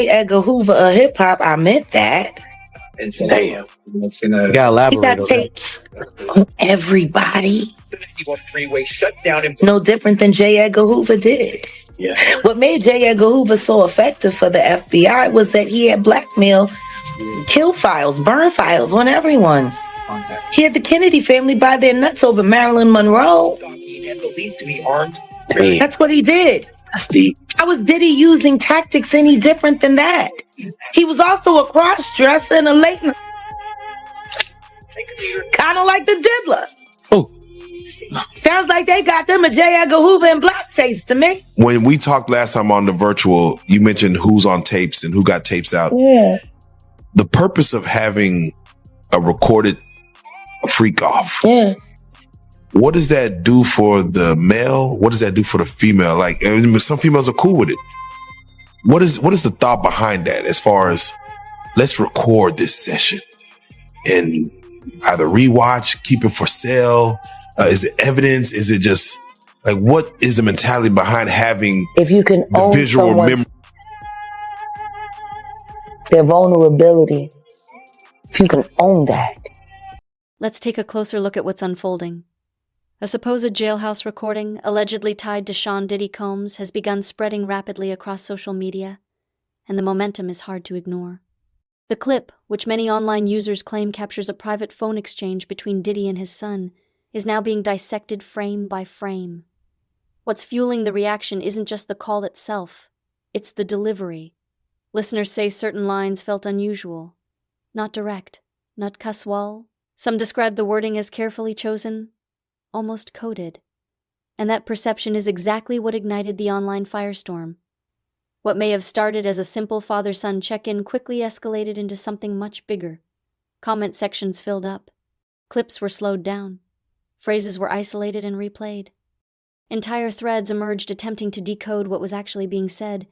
Edgar Hoover of hip hop, I meant that. And so Damn. That's gonna. You gotta elaborate. He got on tapes on everybody. Freeway shut down. No different than J. Edgar Hoover did. Yeah. What made J. Edgar Hoover so effective for the FBI was that he had blackmail, kill files, burn files on everyone. He had the Kennedy family buy their nuts over Marilyn Monroe. Believed to be armed. Damn. That's what he did. That's deep. How was Diddy using tactics any different than that? He was also a cross-dresser and a late night. Kind of like the Diddler. Oh. Sounds like they got them a J. Edgar Hoover in blackface to me. When we talked last time on the virtual, you mentioned who's on tapes and who got tapes out. Yeah. The purpose of having a recorded freak off. Yeah. What does that do for the male? What does that do for the female? Like, some females are cool with it. What is the thought behind that as far as let's record this session and either rewatch, keep it for sale? Is it evidence? Is it just like, what is the mentality behind having If you can the own visual memory? Their vulnerability, if you can own that. Let's take a closer look at what's unfolding. A supposed jailhouse recording, allegedly tied to Sean Diddy Combs, has begun spreading rapidly across social media, and the momentum is hard to ignore. The clip, which many online users claim captures a private phone exchange between Diddy and his son, is now being dissected frame by frame. What's fueling the reaction isn't just the call itself, it's the delivery. Listeners say certain lines felt unusual, not direct, not casual. Some describe the wording as carefully chosen, almost coded. And that perception is exactly what ignited the online firestorm. What may have started as a simple father-son check-in quickly escalated into something much bigger. Comment sections filled up. Clips were slowed down. Phrases were isolated and replayed. Entire threads emerged attempting to decode what was actually being said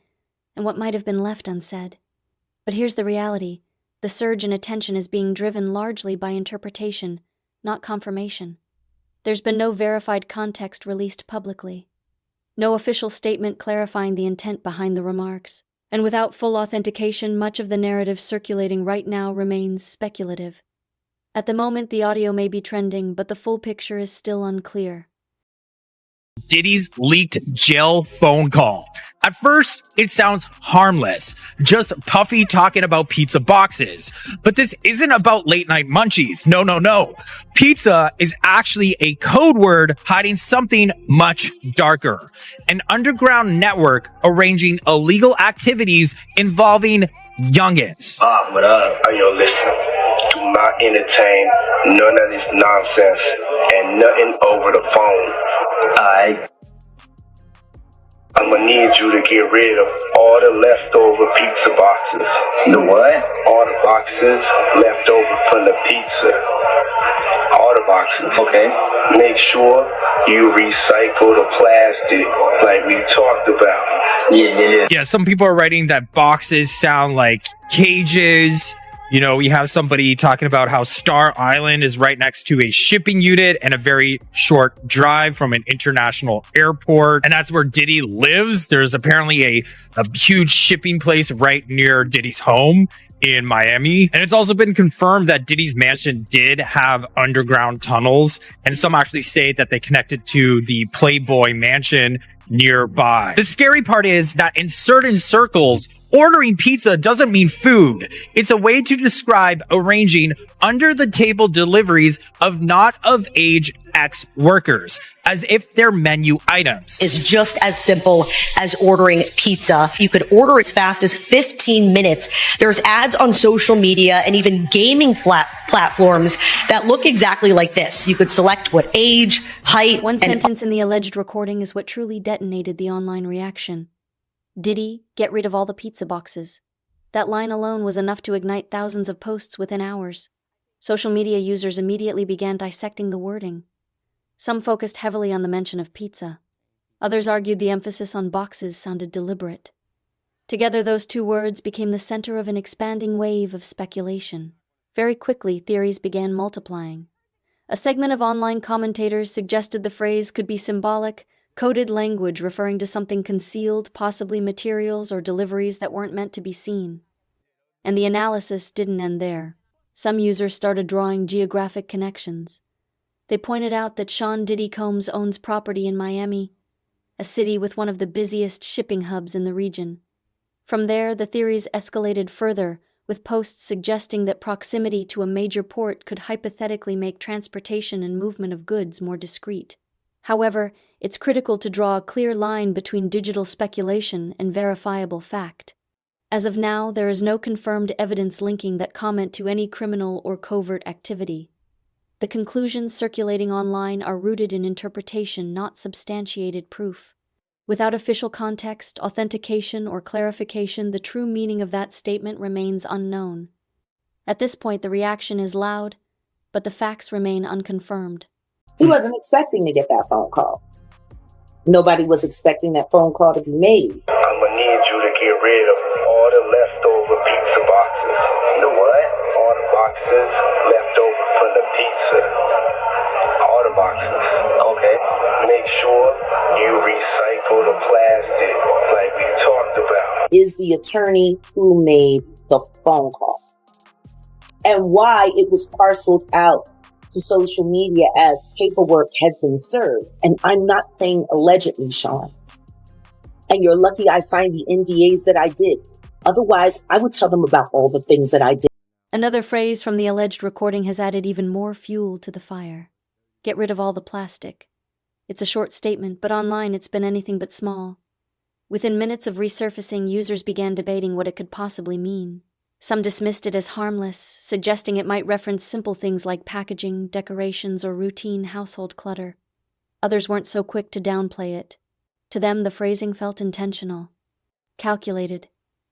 and what might have been left unsaid. But here's the reality. The surge in attention is being driven largely by interpretation, not confirmation. There's been no verified context released publicly. No official statement clarifying the intent behind the remarks. And without full authentication, much of the narrative circulating right now remains speculative. At the moment, the audio may be trending, but the full picture is still unclear. Diddy's leaked jail phone call. At first, it sounds harmless, just Puffy talking about pizza boxes. But this isn't about late night munchies. No. Pizza is actually a code word hiding something much darker. An underground network arranging illegal activities involving youngins. What up? Yo, listen. Do not entertain none of this nonsense and nothing over the phone. I'm gonna need you to get rid of all the leftover pizza boxes. The what? All the boxes left over from the pizza. All the boxes. Okay. Make sure you recycle the plastic like we talked about. Yeah. Yeah, some people are writing that boxes sound like cages. You know, we have somebody talking about how Star Island is right next to a shipping unit and a very short drive from an international airport. And that's where Diddy lives. There's apparently a huge shipping place right near Diddy's home in Miami. And it's also been confirmed that Diddy's mansion did have underground tunnels. And some actually say that they connected to the Playboy mansion nearby. The scary part is that in certain circles, ordering pizza doesn't mean food. It's a way to describe arranging under-the-table deliveries of not-of-age ex-workers, as if they're menu items. Is just as simple as ordering pizza. You could order as fast as 15 minutes. There's ads on social media and even gaming platforms that look exactly like this. You could select what age, height, One sentence in the alleged recording is what truly detonated the online reaction. Diddy, get rid of all the pizza boxes. That line alone was enough to ignite thousands of posts within hours. Social media users immediately began dissecting the wording. Some focused heavily on the mention of pizza. Others argued the emphasis on boxes sounded deliberate. Together, those two words became the center of an expanding wave of speculation. Very quickly, theories began multiplying. A segment of online commentators suggested the phrase could be symbolic, coded language referring to something concealed, possibly materials or deliveries that weren't meant to be seen. And the analysis didn't end there. Some users started drawing geographic connections. They pointed out that Sean Diddy Combs owns property in Miami, a city with one of the busiest shipping hubs in the region. From there, the theories escalated further, with posts suggesting that proximity to a major port could hypothetically make transportation and movement of goods more discreet. However, it's critical to draw a clear line between digital speculation and verifiable fact. As of now, there is no confirmed evidence linking that comment to any criminal or covert activity. The conclusions circulating online are rooted in interpretation, not substantiated proof. Without official context, authentication, or clarification, the true meaning of that statement remains unknown. At this point, the reaction is loud, but the facts remain unconfirmed. He wasn't expecting to get that phone call. Nobody was expecting that phone call to be made. I'm gonna need you to get rid of all the leftover pizza boxes. The what? All the boxes left over from the pizza. All the boxes. Okay. Make sure you recycle the plastic like we talked about. Is the attorney who made the phone call, and why it was parceled out to social media as paperwork had been served. And I'm not saying allegedly, Sean. And you're lucky I signed the NDAs that I did. Otherwise, I would tell them about all the things that I did. Another phrase from the alleged recording has added even more fuel to the fire. Get rid of all the plastic. It's a short statement, but online it's been anything but small. Within minutes of resurfacing, users began debating what it could possibly mean. Some dismissed it as harmless, suggesting it might reference simple things like packaging, decorations, or routine household clutter. Others weren't so quick to downplay it. To them, the phrasing felt intentional, calculated,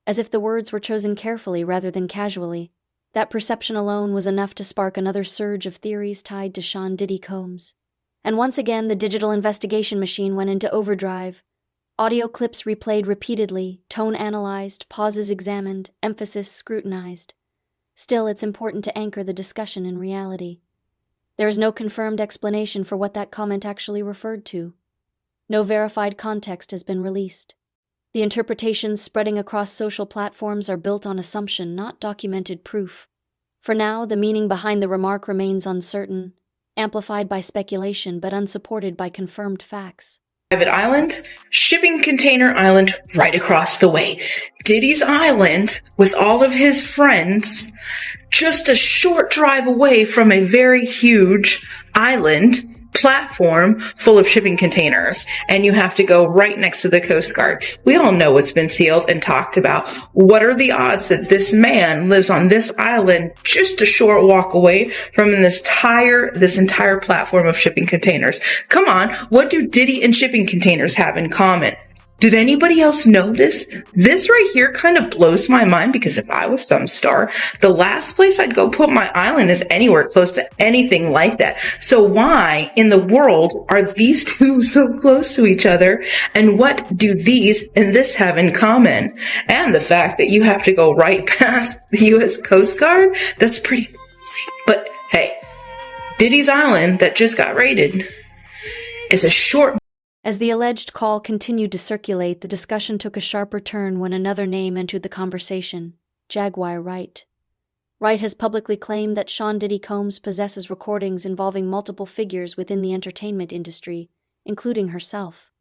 as if the words were chosen carefully rather than casually. That perception alone was enough to spark another surge of theories tied to Sean Diddy Combs. And once again, the digital investigation machine went into overdrive. Audio clips replayed repeatedly, tone analyzed, pauses examined, emphasis scrutinized. Still, it's important to anchor the discussion in reality. There is no confirmed explanation for what that comment actually referred to. No verified context has been released. The interpretations spreading across social platforms are built on assumption, not documented proof. For now, the meaning behind the remark remains uncertain, amplified by speculation but unsupported by confirmed facts. Private island, shipping container island right across the way. Diddy's island with all of his friends, just a short drive away from a very huge island platform full of shipping containers, and you have to go right next to the Coast Guard. We all know what's been sealed and talked about. What are the odds that this man lives on this island just a short walk away from this entire platform of shipping containers? Come on, what do Diddy and shipping containers have in common? Did anybody else know this? This right here kind of blows my mind, because if I was some star, the last place I'd go put my island is anywhere close to anything like that. So why in the world are these two so close to each other? And what do these and this have in common? And the fact that you have to go right past the U.S. Coast Guard? That's pretty crazy. But hey, Diddy's island that just got raided is a short... As the alleged call continued to circulate, the discussion took a sharper turn when another name entered the conversation: Jaguar Wright. Wright has publicly claimed that Sean Diddy Combs possesses recordings involving multiple figures within the entertainment industry, including herself.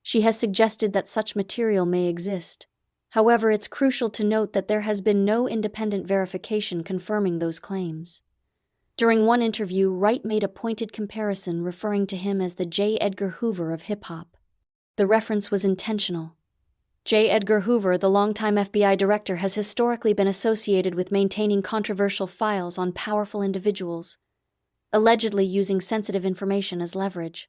She has suggested that such material may exist. However, it's crucial to note that there has been no independent verification confirming those claims. During one interview, Wright made a pointed comparison, referring to him as the J. Edgar Hoover of hip-hop. The reference was intentional. J. Edgar Hoover, the longtime FBI director, has historically been associated with maintaining controversial files on powerful individuals, allegedly using sensitive information as leverage.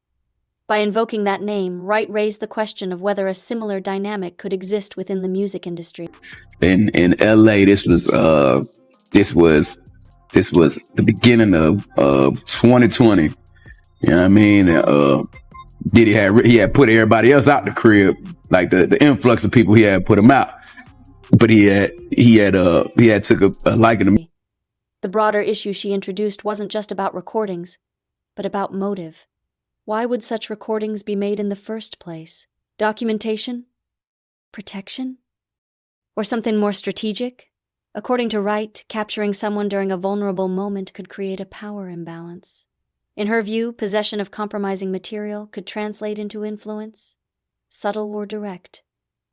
By invoking that name, Wright raised the question of whether a similar dynamic could exist within the music industry. In LA, this was the beginning of 2020. You know what I mean? Diddy had put everybody else out the crib, like the influx of people he had put him out. But he had took a liking to me. The broader issue she introduced wasn't just about recordings, but about motive. Why would such recordings be made in the first place? Documentation? Protection? Or something more strategic? According to Wright, capturing someone during a vulnerable moment could create a power imbalance. In her view, possession of compromising material could translate into influence, subtle or direct.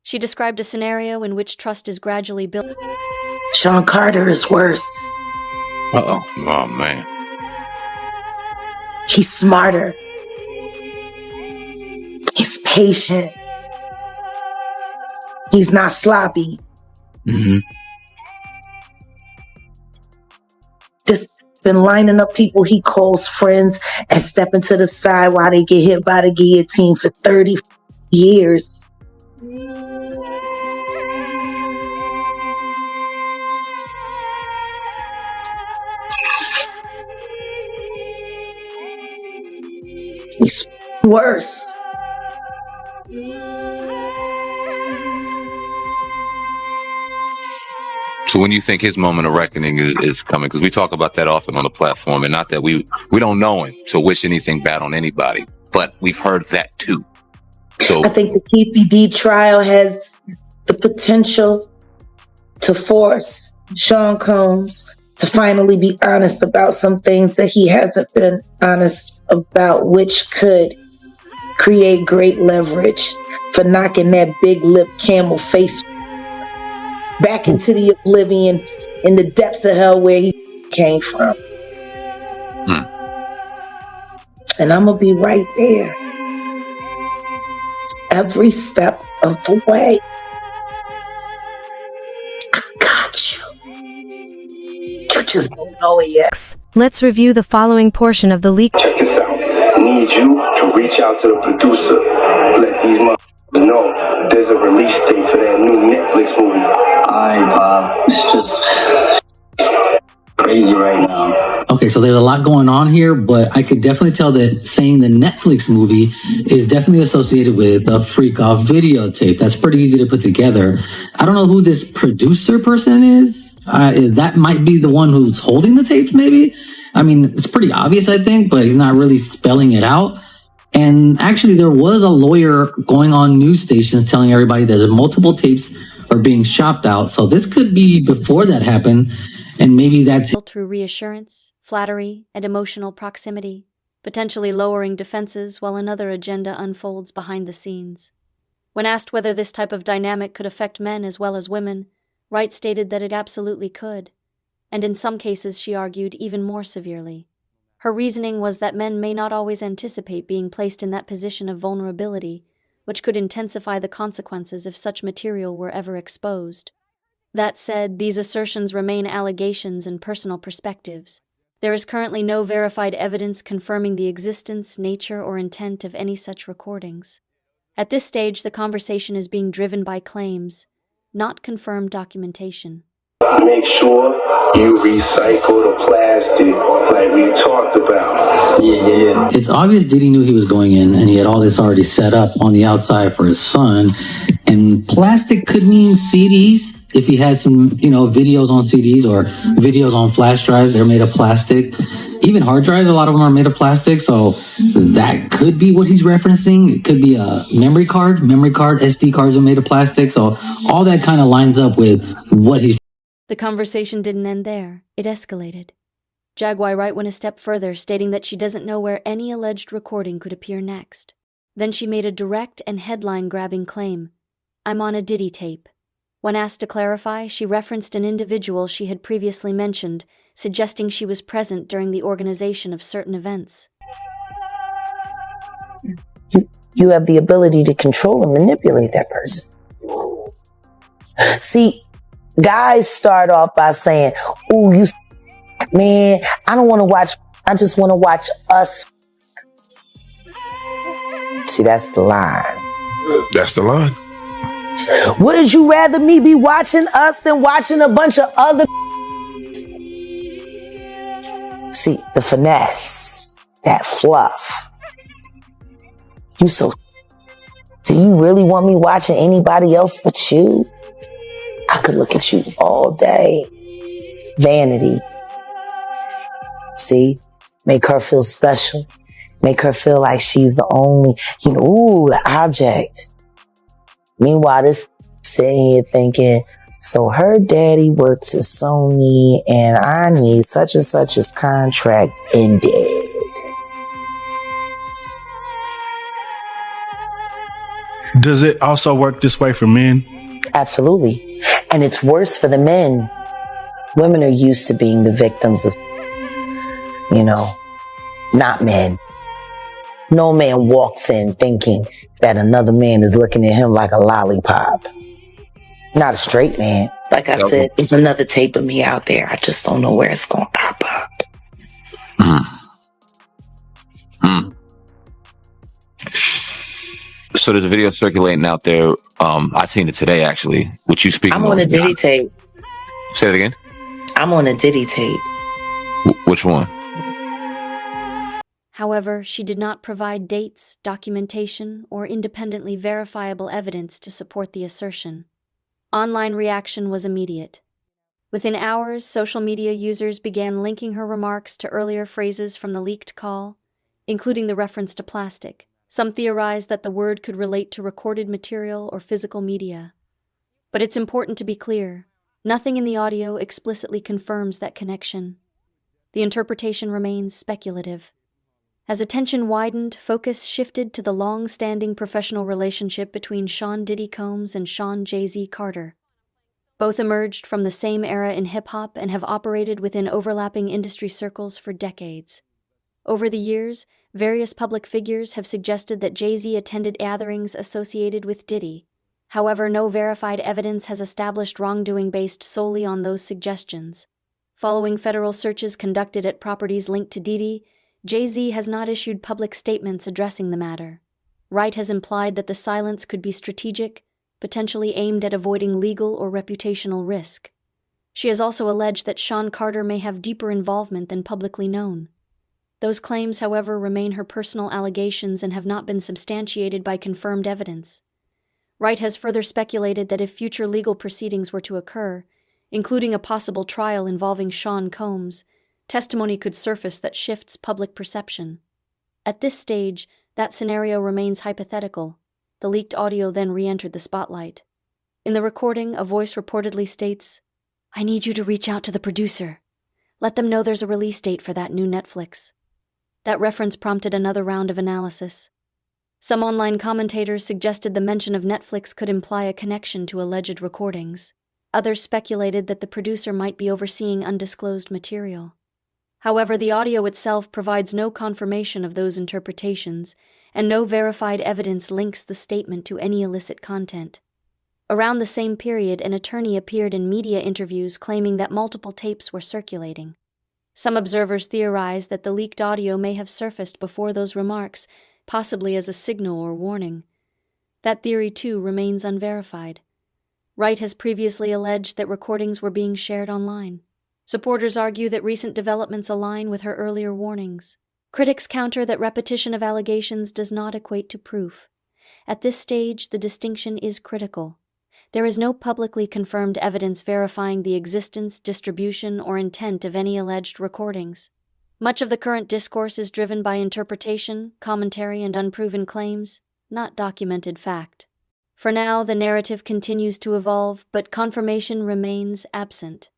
She described a scenario in which trust is gradually built. Sean Carter is worse. Uh-oh. Oh, man. He's smarter. He's patient. He's not sloppy. Mm-hmm. Just been lining up people he calls friends and stepping to the side while they get hit by the guillotine for 30 years. He's worse. So when you think his moment of reckoning is coming, because we talk about that often on the platform, and not that we don't know him to wish anything bad on anybody, but we've heard that too. So I think the KPD trial has the potential to force Sean Combs to finally be honest about some things that he hasn't been honest about, which could create great leverage for knocking that big lip camel face back into the oblivion in the depths of hell where he came from. And I'm gonna be right there every step of the way. I got you. You just don't know it yet. Let's review the following portion of the leak. Check this out. I need you to reach out to the producer. Let these motherfuckers know there's a release date for that new Netflix movie. Alright, Bob. It's just crazy right now. Okay, so there's a lot going on here, but I could definitely tell that saying the Netflix movie is definitely associated with a freak off videotape. That's pretty easy to put together. I don't know who this producer person is. That might be the one who's holding the tapes, maybe. I mean, it's pretty obvious, I think, but he's not really spelling it out. And actually, there was a lawyer going on news stations telling everybody that multiple tapes are being shopped out. So this could be before that happened. And maybe that's through reassurance, flattery, and emotional proximity, potentially lowering defenses while another agenda unfolds behind the scenes. When asked whether this type of dynamic could affect men as well as women, Wright stated that it absolutely could, and in some cases, she argued, even more severely. Her reasoning was that men may not always anticipate being placed in that position of vulnerability, which could intensify the consequences if such material were ever exposed. That said, these assertions remain allegations and personal perspectives. There is currently no verified evidence confirming the existence, nature, or intent of any such recordings. At this stage, the conversation is being driven by claims, not confirmed documentation. Make sure you recycle the plastic like we talked about. Yeah. It's obvious Diddy knew he was going in, and he had all this already set up on the outside for his son. And plastic could mean CDs. If he had some, videos on CDs or videos on flash drives, they're made of plastic. Even hard drives, a lot of them are made of plastic. So that could be what he's referencing. It could be a memory card, SD cards are made of plastic. So all that kind of lines up with what he's. The conversation didn't end there. It escalated. Jaguar Wright went a step further, stating that she doesn't know where any alleged recording could appear next. Then she made a direct and headline-grabbing claim. I'm on a Diddy tape. When asked to clarify, she referenced an individual she had previously mentioned, suggesting she was present during the organization of certain events. You have the ability to control and manipulate that person. See, guys start off by saying, "Ooh, man, I don't want to watch, I just want to watch us." See, that's the line. That's the line. Would you rather me be watching us than watching a bunch of other? See, the finesse, that fluff. Do you really want me watching anybody else but you? I could look at you all day. Vanity. See, make her feel special. Make her feel like she's the only, the object. Meanwhile, this sitting here thinking, so her daddy works at Sony and I need such and such as contract ended. Does it also work this way for men? Absolutely. And it's worse for the men. Women are used to being the victims of, not men. No man walks in thinking that another man is looking at him like a lollipop. Not a straight man. Like I said, there's another tape of me out there. I just don't know where it's going to pop up. So there's a video circulating out there. I seen it today, actually. Which you speaking? I'm on a Diddy tape. Say it again. I'm on a Diddy tape. Which one? However, she did not provide dates, documentation, or independently verifiable evidence to support the assertion. Online reaction was immediate. Within hours, social media users began linking her remarks to earlier phrases from the leaked call, including the reference to plastic. Some theorized that the word could relate to recorded material or physical media. But it's important to be clear, nothing in the audio explicitly confirms that connection. The interpretation remains speculative. As attention widened, focus shifted to the long-standing professional relationship between Sean Diddy Combs and Sean Jay-Z Carter. Both emerged from the same era in hip-hop and have operated within overlapping industry circles for decades. Over the years, various public figures have suggested that Jay-Z attended gatherings associated with Diddy. However, no verified evidence has established wrongdoing based solely on those suggestions. Following federal searches conducted at properties linked to Diddy, Jay-Z has not issued public statements addressing the matter. Wright has implied that the silence could be strategic, potentially aimed at avoiding legal or reputational risk. She has also alleged that Sean Carter may have deeper involvement than publicly known. Those claims, however, remain her personal allegations and have not been substantiated by confirmed evidence. Wright has further speculated that if future legal proceedings were to occur, including a possible trial involving Sean Combs, testimony could surface that shifts public perception. At this stage, that scenario remains hypothetical. The leaked audio then re-entered the spotlight. In the recording, a voice reportedly states, "I need you to reach out to the producer. Let them know there's a release date for that new Netflix." That reference prompted another round of analysis. Some online commentators suggested the mention of Netflix could imply a connection to alleged recordings. Others speculated that the producer might be overseeing undisclosed material. However, the audio itself provides no confirmation of those interpretations, and no verified evidence links the statement to any illicit content. Around the same period, an attorney appeared in media interviews claiming that multiple tapes were circulating. Some observers theorized that the leaked audio may have surfaced before those remarks, possibly as a signal or warning. That theory, too, remains unverified. Wright has previously alleged that recordings were being shared online. Supporters argue that recent developments align with her earlier warnings. Critics counter that repetition of allegations does not equate to proof. At this stage, the distinction is critical. There is no publicly confirmed evidence verifying the existence, distribution, or intent of any alleged recordings. Much of the current discourse is driven by interpretation, commentary, and unproven claims, not documented fact. For now, the narrative continues to evolve, but confirmation remains absent.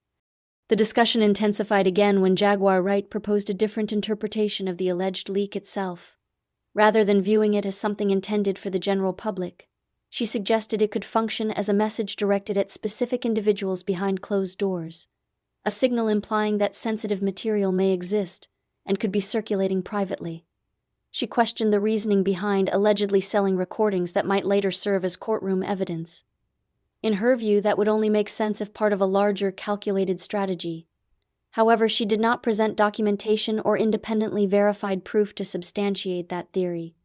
The discussion intensified again when Jaguar Wright proposed a different interpretation of the alleged leak itself. Rather than viewing it as something intended for the general public, she suggested it could function as a message directed at specific individuals behind closed doors, a signal implying that sensitive material may exist and could be circulating privately. She questioned the reasoning behind allegedly selling recordings that might later serve as courtroom evidence. In her view, that would only make sense if part of a larger, calculated strategy. However, she did not present documentation or independently verified proof to substantiate that theory.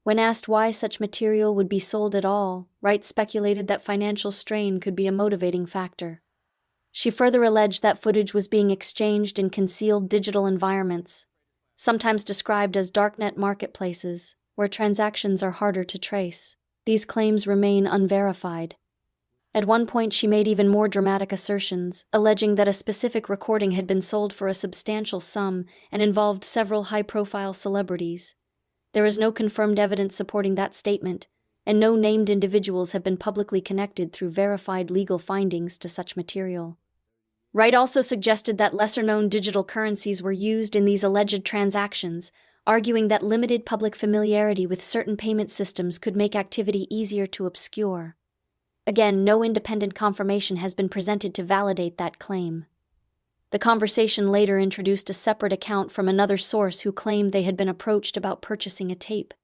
When asked why such material would be sold at all, Wright speculated that financial strain could be a motivating factor. She further alleged that footage was being exchanged in concealed digital environments, sometimes described as darknet marketplaces, where transactions are harder to trace. These claims remain unverified. At one point, she made even more dramatic assertions, alleging that a specific recording had been sold for a substantial sum and involved several high-profile celebrities. There is no confirmed evidence supporting that statement, and no named individuals have been publicly connected through verified legal findings to such material. Wright also suggested that lesser-known digital currencies were used in these alleged transactions, arguing that limited public familiarity with certain payment systems could make activity easier to obscure. Again, no independent confirmation has been presented to validate that claim. The conversation later introduced a separate account from another source who claimed they had been approached about purchasing a tape.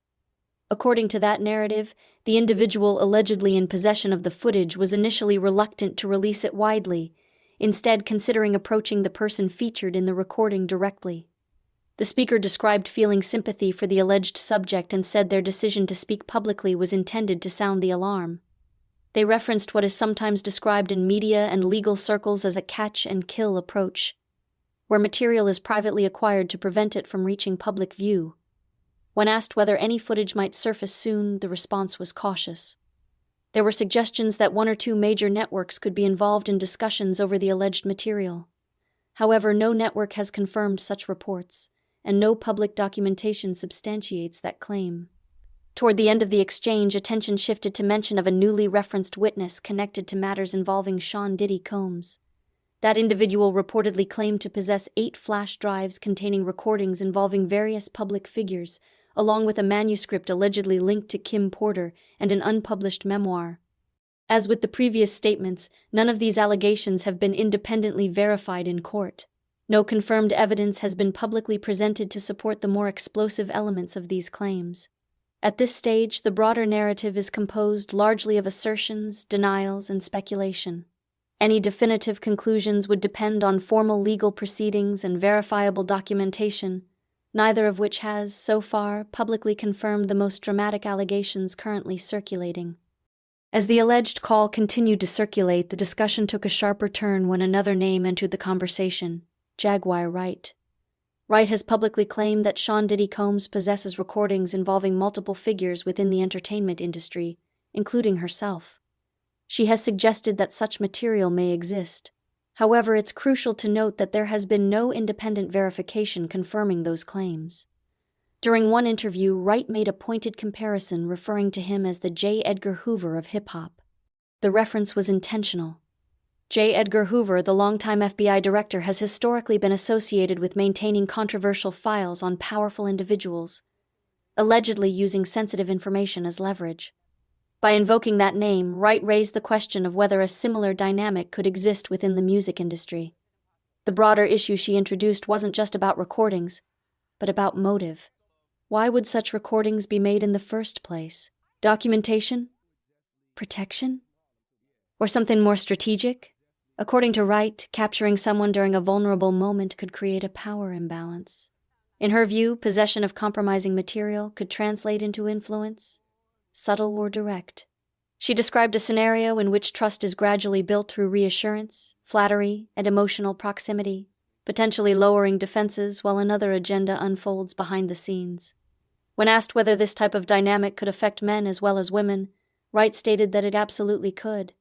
According to that narrative, the individual allegedly in possession of the footage was initially reluctant to release it widely, instead considering approaching the person featured in the recording directly. The speaker described feeling sympathy for the alleged subject and said their decision to speak publicly was intended to sound the alarm. They referenced what is sometimes described in media and legal circles as a catch-and-kill approach, where material is privately acquired to prevent it from reaching public view. When asked whether any footage might surface soon, the response was cautious. There were suggestions that one or two major networks could be involved in discussions over the alleged material. However, no network has confirmed such reports, and no public documentation substantiates that claim. Toward the end of the exchange, attention shifted to mention of a newly referenced witness connected to matters involving Sean Diddy Combs. That individual reportedly claimed to possess 8 flash drives containing recordings involving various public figures, along with a manuscript allegedly linked to Kim Porter and an unpublished memoir. As with the previous statements, none of these allegations have been independently verified in court. No confirmed evidence has been publicly presented to support the more explosive elements of these claims. At this stage, the broader narrative is composed largely of assertions, denials, and speculation. Any definitive conclusions would depend on formal legal proceedings and verifiable documentation, neither of which has, so far, publicly confirmed the most dramatic allegations currently circulating. As the alleged call continued to circulate, the discussion took a sharper turn when another name entered the conversation: Jaguar Wright. Wright has publicly claimed that Sean Diddy Combs possesses recordings involving multiple figures within the entertainment industry, including herself. She has suggested that such material may exist. However, it's crucial to note that there has been no independent verification confirming those claims. During one interview, Wright made a pointed comparison referring to him as the J. Edgar Hoover of hip-hop. The reference was intentional. J. Edgar Hoover, the longtime FBI director, has historically been associated with maintaining controversial files on powerful individuals, allegedly using sensitive information as leverage. By invoking that name, Wright raised the question of whether a similar dynamic could exist within the music industry. The broader issue she introduced wasn't just about recordings, but about motive. Why would such recordings be made in the first place? Documentation? Protection? Or something more strategic? According to Wright, capturing someone during a vulnerable moment could create a power imbalance. In her view, possession of compromising material could translate into influence, subtle or direct. She described a scenario in which trust is gradually built through reassurance, flattery, and emotional proximity, potentially lowering defenses while another agenda unfolds behind the scenes. When asked whether this type of dynamic could affect men as well as women, Wright stated that it absolutely could,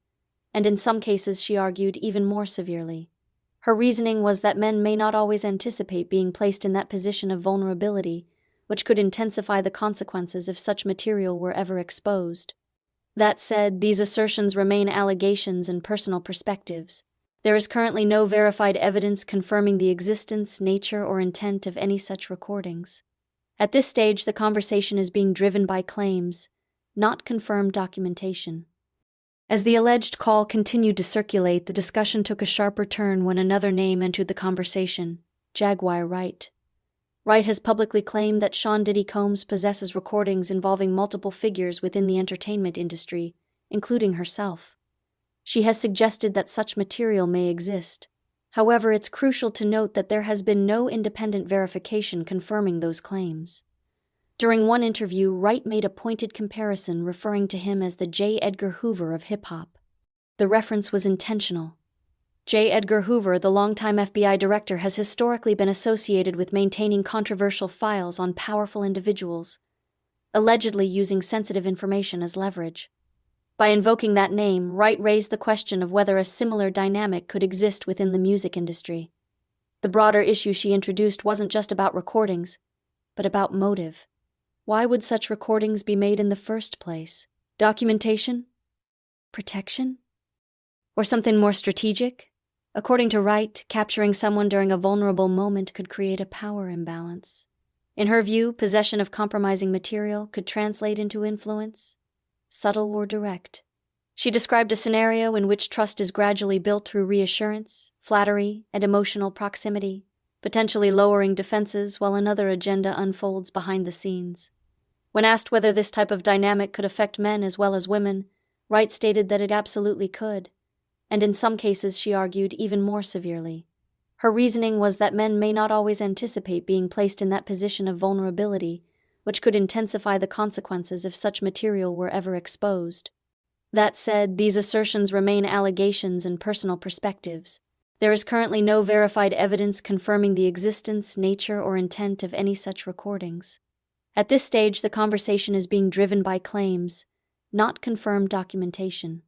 and in some cases, she argued, even more severely. Her reasoning was that men may not always anticipate being placed in that position of vulnerability, which could intensify the consequences if such material were ever exposed. That said, these assertions remain allegations and personal perspectives. There is currently no verified evidence confirming the existence, nature, or intent of any such recordings. At this stage, the conversation is being driven by claims, not confirmed documentation. As the alleged call continued to circulate, the discussion took a sharper turn when another name entered the conversation: Jaguar Wright. Wright has publicly claimed that Sean Diddy Combs possesses recordings involving multiple figures within the entertainment industry, including herself. She has suggested that such material may exist. However, it's crucial to note that there has been no independent verification confirming those claims. During one interview, Wright made a pointed comparison referring to him as the J. Edgar Hoover of hip-hop. The reference was intentional. J. Edgar Hoover, the longtime FBI director, has historically been associated with maintaining controversial files on powerful individuals, allegedly using sensitive information as leverage. By invoking that name, Wright raised the question of whether a similar dynamic could exist within the music industry. The broader issue she introduced wasn't just about recordings, but about motive. Why would such recordings be made in the first place? Documentation? Protection? Or something more strategic? According to Wright, capturing someone during a vulnerable moment could create a power imbalance. In her view, possession of compromising material could translate into influence, subtle or direct. She described a scenario in which trust is gradually built through reassurance, flattery, and emotional proximity, potentially lowering defenses while another agenda unfolds behind the scenes. When asked whether this type of dynamic could affect men as well as women, Wright stated that it absolutely could, and in some cases, she argued, even more severely. Her reasoning was that men may not always anticipate being placed in that position of vulnerability, which could intensify the consequences if such material were ever exposed. That said, these assertions remain allegations and personal perspectives. There is currently no verified evidence confirming the existence, nature, or intent of any such recordings. At this stage, the conversation is being driven by claims, not confirmed documentation.